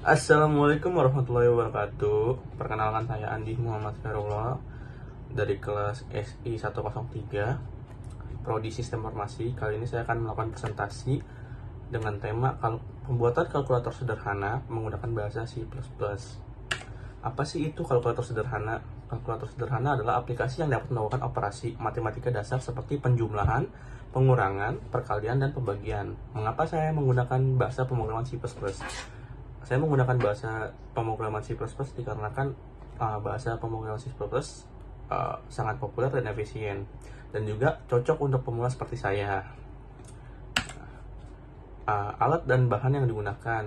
Assalamualaikum warahmatullahi wabarakatuh. Perkenalkan, saya Andi Muhammad Khairullah dari kelas SI 103 Prodi Sistem Informasi. Kali ini saya akan melakukan presentasi dengan tema pembuatan kalkulator sederhana menggunakan bahasa C++. Apa sih itu kalkulator sederhana? Kalkulator sederhana adalah aplikasi yang dapat melakukan operasi matematika dasar seperti penjumlahan, pengurangan, perkalian, dan pembagian. Mengapa saya menggunakan bahasa pemrograman C++? Saya menggunakan bahasa pemrograman C++ dikarenakan bahasa pemrograman C++ sangat populer dan efisien, dan juga cocok untuk pemula seperti saya. Alat dan bahan yang digunakan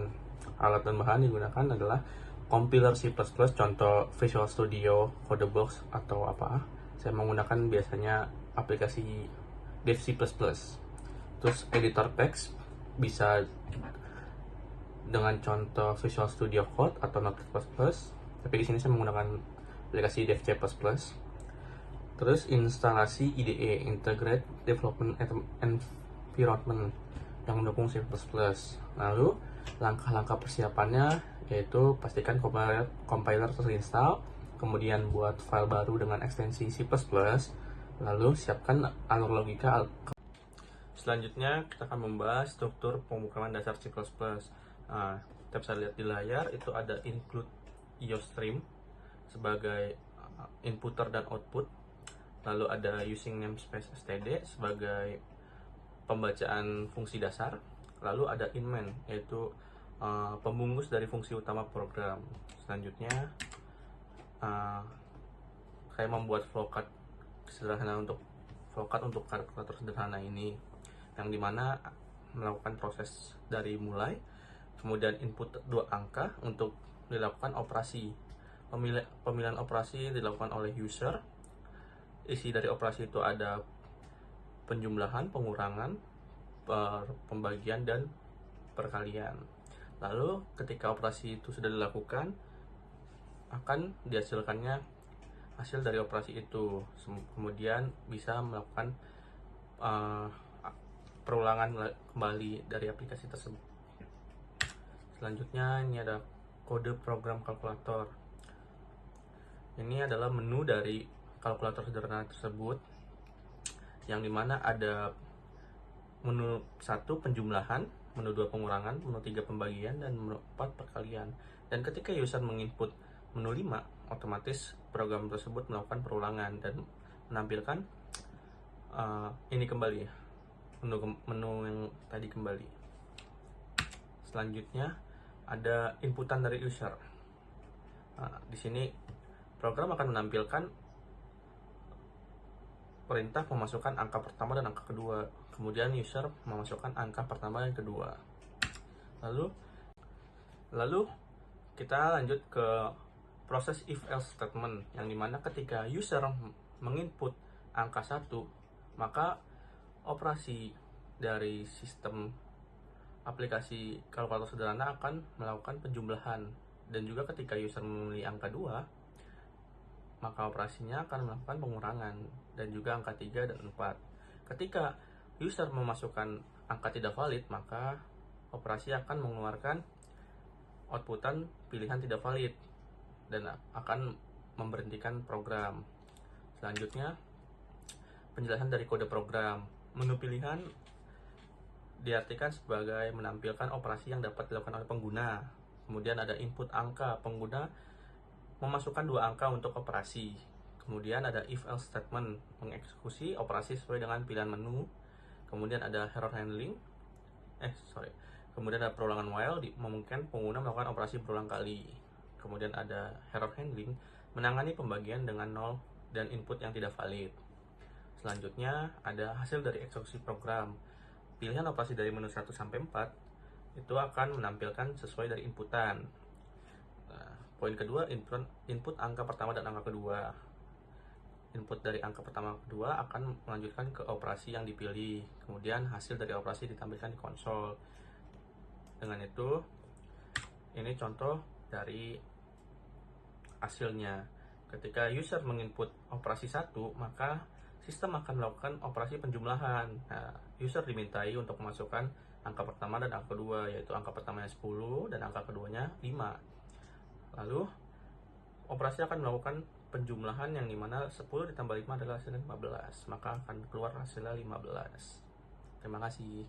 adalah compiler C++, contoh Visual Studio, Codebox, atau apa. Saya menggunakan biasanya aplikasi Dev C++. Terus editor teks bisa dengan contoh Visual Studio Code atau Notepad++, tapi di sini saya menggunakan aplikasi Dev C++. Terus instalasi IDE, Integrated Development Environment, yang mendukung C++. Lalu langkah-langkah persiapannya yaitu pastikan compiler terinstall, kemudian buat file baru dengan ekstensi C++, lalu siapkan alur logika. Selanjutnya kita akan membahas struktur pemrograman dasar C++. Kita bisa lihat di layar, itu ada include IOStream sebagai inputter dan output, lalu ada using namespace std sebagai pembacaan fungsi dasar, lalu ada inmen yaitu pembungkus dari fungsi utama program. Selanjutnya saya membuat flowchart sederhana untuk kalkulator sederhana ini, yang dimana melakukan proses dari mulai, kemudian input 2 angka untuk dilakukan operasi. Pemilihan operasi dilakukan oleh user. Isi dari operasi itu ada penjumlahan, pengurangan, pembagian, dan perkalian. Lalu ketika operasi itu sudah dilakukan, akan dihasilkannya hasil dari operasi itu. Kemudian bisa melakukan perulangan kembali dari aplikasi tersebut. Selanjutnya ini ada kode program kalkulator. Ini adalah menu dari kalkulator sederhana tersebut, yang dimana ada menu 1 penjumlahan, menu 2 pengurangan, menu 3 pembagian, dan menu 4 perkalian. Dan ketika user menginput menu 5, otomatis program tersebut melakukan perulangan dan menampilkan ini kembali, menu yang tadi kembali. Selanjutnya ada inputan dari user. Di sini program akan menampilkan perintah memasukkan angka pertama dan angka kedua, kemudian user memasukkan angka pertama dan kedua. Lalu kita lanjut ke proses if else statement, yang dimana ketika user menginput angka 1, maka operasi dari sistem aplikasi kalkulator sederhana akan melakukan penjumlahan, dan juga ketika user memilih angka 2, maka operasinya akan melakukan pengurangan, dan juga angka 3 dan 4. Ketika user memasukkan angka tidak valid, maka operasi akan mengeluarkan outputan pilihan tidak valid dan akan memberhentikan program. Selanjutnya penjelasan dari kode program. Menu pilihan diartikan sebagai menampilkan operasi yang dapat dilakukan oleh pengguna. Kemudian ada input angka, pengguna memasukkan 2 angka untuk operasi. Kemudian ada if else statement, mengeksekusi operasi sesuai dengan pilihan menu. Kemudian ada error handling, kemudian ada perulangan while, memungkinkan pengguna melakukan operasi berulang kali. Kemudian ada error handling, menangani pembagian dengan 0 dan input yang tidak valid. Selanjutnya ada hasil dari eksekusi program. Pilihan operasi dari menu 1 sampai 4 itu akan menampilkan sesuai dari inputan. Poin kedua, input angka pertama dan angka kedua. Input dari angka pertama dan kedua akan melanjutkan ke operasi yang dipilih. Kemudian hasil dari operasi ditampilkan di konsol. Dengan itu, ini contoh dari hasilnya. Ketika user menginput operasi 1, maka sistem akan melakukan operasi penjumlahan. User dimintai untuk memasukkan angka pertama dan angka kedua, yaitu angka pertamanya 10 dan angka keduanya 5. Lalu operasi akan melakukan penjumlahan yang dimana 10 ditambah 5 adalah hasilnya 15, maka akan keluar hasilnya 15. Terima kasih.